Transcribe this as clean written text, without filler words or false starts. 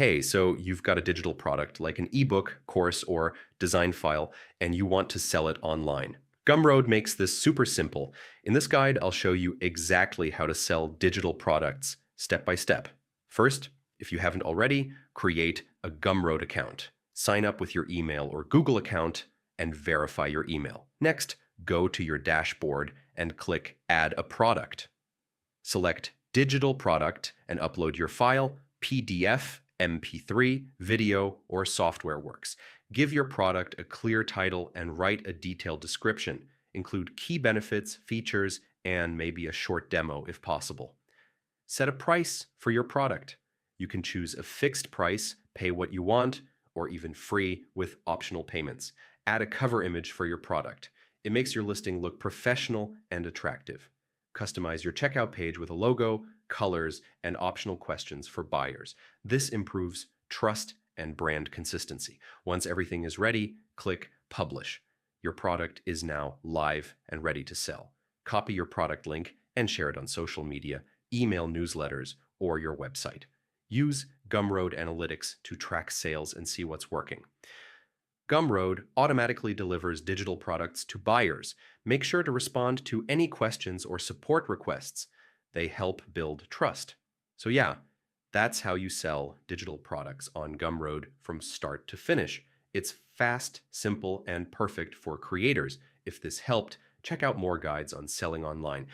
Hey, so you've got a digital product like an ebook, course, or design file, and you want to sell it online. Gumroad makes this super simple. In this guide, I'll show you exactly how to sell digital products step by step. First, if you haven't already, create a Gumroad account. Sign up with your email or Google account and verify your email. Next, go to your dashboard and click Add a Product. Select Digital Product and upload your file, PDF, MP3, video, or software works. Give your product a clear title and write a detailed description. Include key benefits, features, and maybe a short demo if possible. Set a price for your product. You can choose a fixed price, pay what you want, or even free with optional payments. Add a cover image for your product. It makes your listing look professional and attractive. Customize your checkout page with a logo, colors, and optional questions for buyers. This improves trust and brand consistency. Once everything is ready, click Publish. Your product is now live and ready to sell. Copy your product link and share it on social media, email newsletters, or your website. Use Gumroad Analytics to track sales and see what's working. Gumroad automatically delivers digital products to buyers. Make sure to respond to any questions or support requests. They help build trust. So yeah, that's how you sell digital products on Gumroad from start to finish. It's fast, simple, and perfect for creators. If this helped, check out more guides on selling online.